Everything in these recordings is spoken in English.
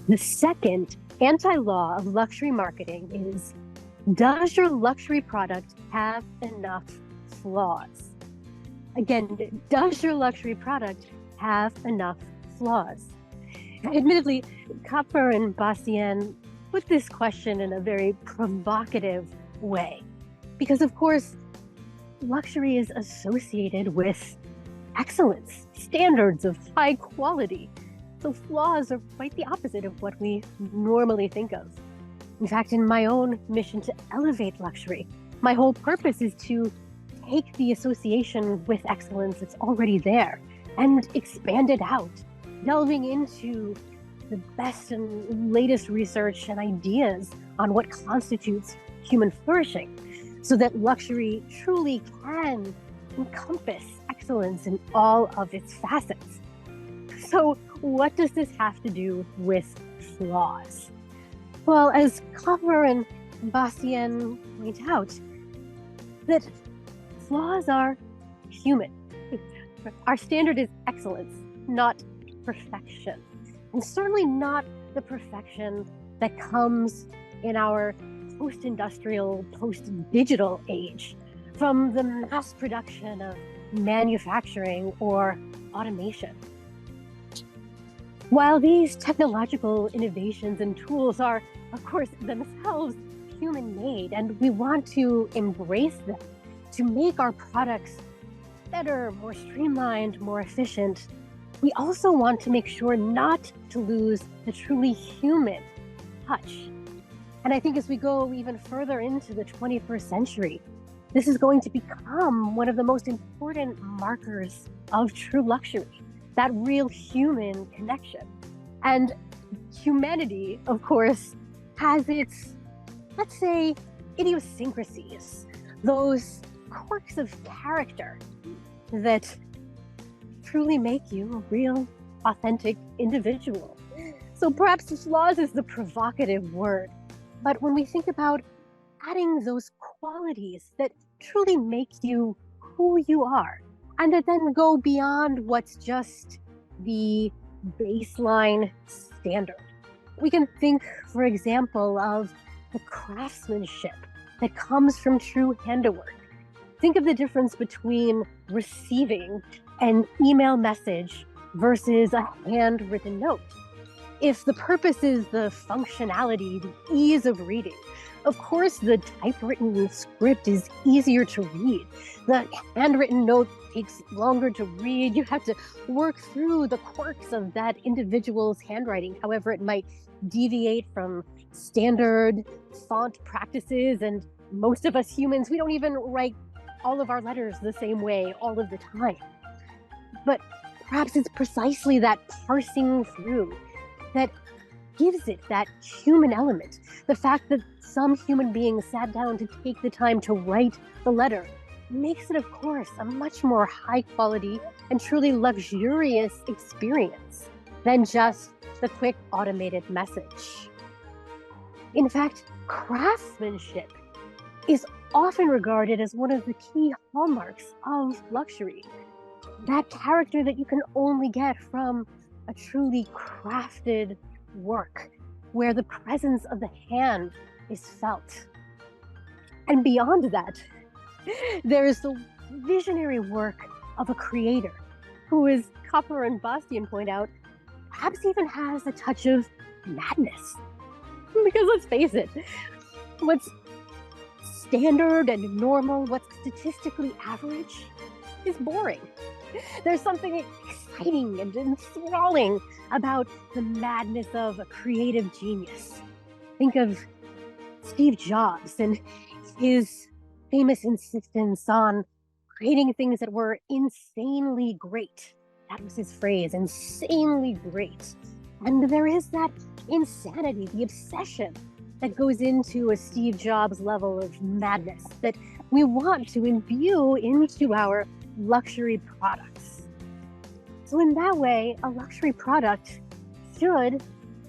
The second anti-law of luxury marketing is, does your luxury product have enough flaws? Again, does your luxury product have enough flaws? Admittedly, Kapferer and Bastien put this question in a very provocative way, because of course, luxury is associated with excellence, standards of high quality. So flaws are quite the opposite of what we normally think of. In fact, in my own mission to elevate luxury, my whole purpose is to take the association with excellence that's already there and expand it out, delving into the best and latest research and ideas on what constitutes human flourishing, so that luxury truly can encompass excellence in all of its facets. So what does this have to do with flaws? Well, as Kapferer and Bastien point out, that flaws are human. Our standard is excellence, not perfection. And certainly not the perfection that comes in our post-industrial, post-digital age from the mass production of manufacturing or automation. While these technological innovations and tools are, of course, themselves human-made, and we want to embrace them to make our products better, more streamlined, more efficient, we also want to make sure not to lose the truly human touch. And I think as we go even further into the 21st century, this is going to become one of the most important markers of true luxury, that real human connection. And humanity, of course, has its, let's say, idiosyncrasies, those quirks of character that truly make you a real, authentic individual. So perhaps flaws is the provocative word, but when we think about adding those qualities that truly make you who you are, and that then go beyond what's just the baseline standard. We can think, for example, of the craftsmanship that comes from true handiwork. Think of the difference between receiving an email message versus a handwritten note. If the purpose is the functionality, the ease of reading, of course the typewritten script is easier to read. The handwritten note takes longer to read. You have to work through the quirks of that individual's handwriting, however it might deviate from standard font practices. And most of us humans, we don't even write all of our letters the same way all of the time. But perhaps it's precisely that parsing through that gives it that human element. The fact that some human beings sat down to take the time to write the letter makes it, of course, a much more high quality and truly luxurious experience than just the quick automated message. In fact, craftsmanship is often regarded as one of the key hallmarks of luxury. That character that you can only get from a truly crafted work, where the presence of the hand is felt. And beyond that, there is the visionary work of a creator who, as Kapferer and Bastien point out, perhaps even has a touch of madness. Because let's face it, what's standard and normal, what's statistically average, is boring. There's something exciting and enthralling about the madness of a creative genius. Think of Steve Jobs and his famous insistence on creating things that were insanely great. That was his phrase, insanely great. And there is that insanity, the obsession that goes into a Steve Jobs level of madness that we want to imbue into our luxury products. So in that way, a luxury product should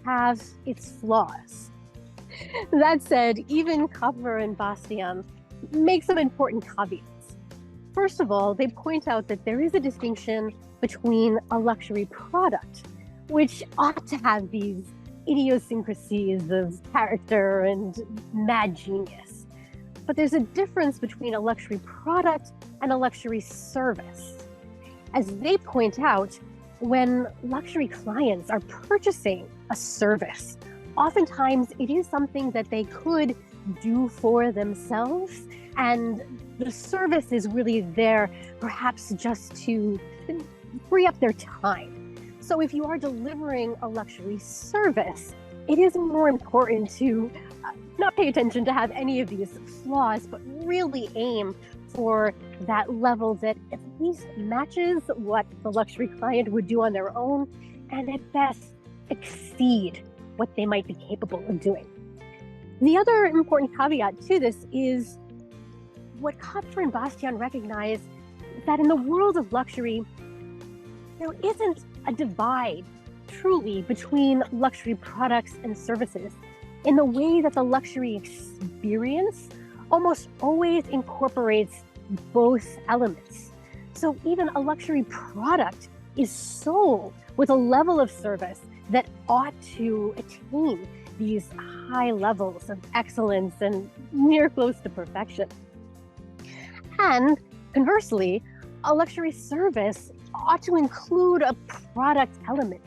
have its flaws. That said, even Kapferer and Bastien make some important caveats. First of all, they point out that there is a distinction between a luxury product, which ought to have these idiosyncrasies of character and mad genius. But there's a difference between a luxury product and a luxury service. As they point out, when luxury clients are purchasing a service, oftentimes it is something that they could do for themselves, and the service is really there perhaps just to free up their time. So if you are delivering a luxury service, it is more important to not pay attention to have any of these flaws, but really aim for that level that at least matches what the luxury client would do on their own, and at best exceed what they might be capable of doing. The other important caveat to this is what Kapferer and Bastien recognize that in the world of luxury, there isn't a divide truly between luxury products and services in the way that the luxury experience almost always incorporates both elements. So even a luxury product is sold with a level of service that ought to attain these high levels of excellence and near close to perfection. And conversely, a luxury service ought to include a product element,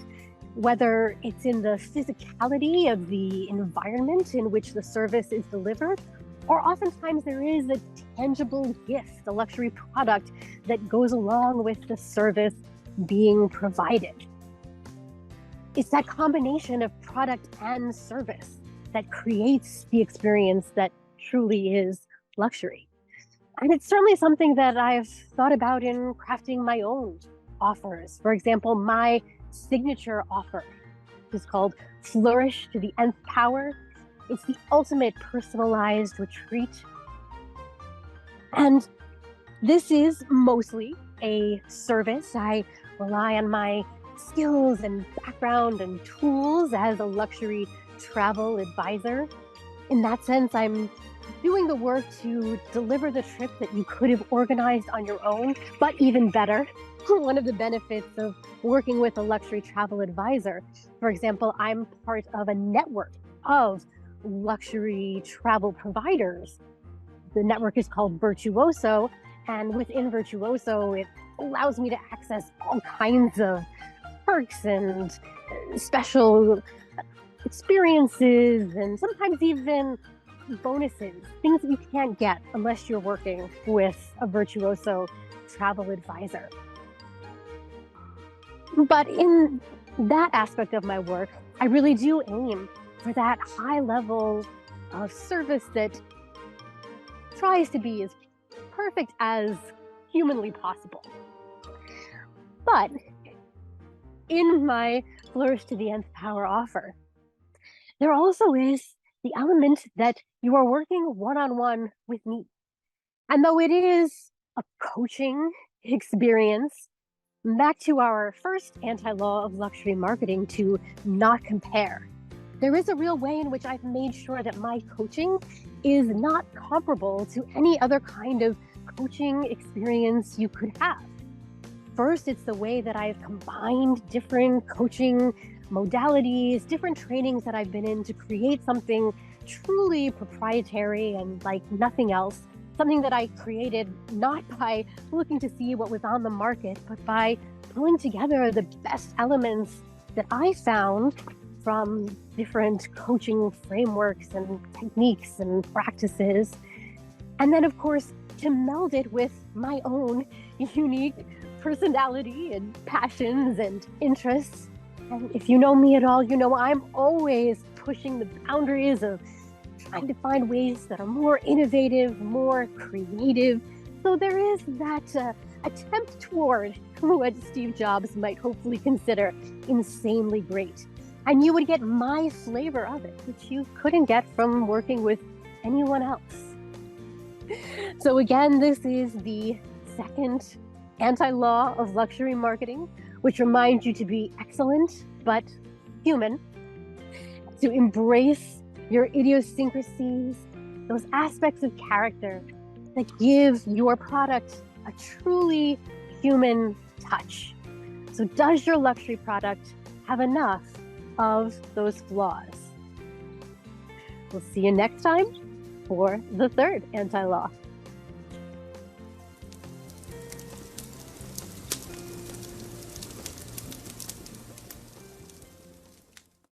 whether it's in the physicality of the environment in which the service is delivered, or oftentimes there is a tangible gift, a luxury product that goes along with the service being provided. It's that combination of product and service that creates the experience that truly is luxury. And it's certainly something that I've thought about in crafting my own offers. For example, my signature offer is called Flourish to the Nth Power. It's the ultimate personalized retreat. And this is mostly a service. I rely on my skills and background and tools as a luxury travel advisor. In that sense, I'm doing the work to deliver the trip that you could have organized on your own, but even better. One of the benefits of working with a luxury travel advisor, for example, I'm part of a network of luxury travel providers. The network is called Virtuoso, and within Virtuoso, it allows me to access all kinds of perks and special experiences, and sometimes even bonuses, things that you can't get unless you're working with a Virtuoso travel advisor. But in that aspect of my work, I really do aim for that high level of service that tries to be as perfect as humanly possible. But in my Flourish to the Nth Power offer, there also is the element that you are working one-on-one with me. And though it is a coaching experience, back to our first anti-law of luxury marketing, to not compare, there is a real way in which I've made sure that my coaching is not comparable to any other kind of coaching experience you could have. First, it's the way that I've combined different coaching modalities, different trainings that I've been in to create something truly proprietary and like nothing else. Something that I created not by looking to see what was on the market, but by pulling together the best elements that I found from different coaching frameworks and techniques and practices. And then, of course, to meld it with my own unique personality and passions and interests. And if you know me at all, you know I'm always pushing the boundaries of trying to find ways that are more innovative, more creative. So there is that attempt toward what Steve Jobs might hopefully consider insanely great. And you would get my flavor of it, which you couldn't get from working with anyone else. So again, this is the second anti-law of luxury marketing, which reminds you to be excellent, but human, to embrace your idiosyncrasies, those aspects of character that give your product a truly human touch. So does your luxury product have enough of those flaws. We'll see you next time for the third anti-law.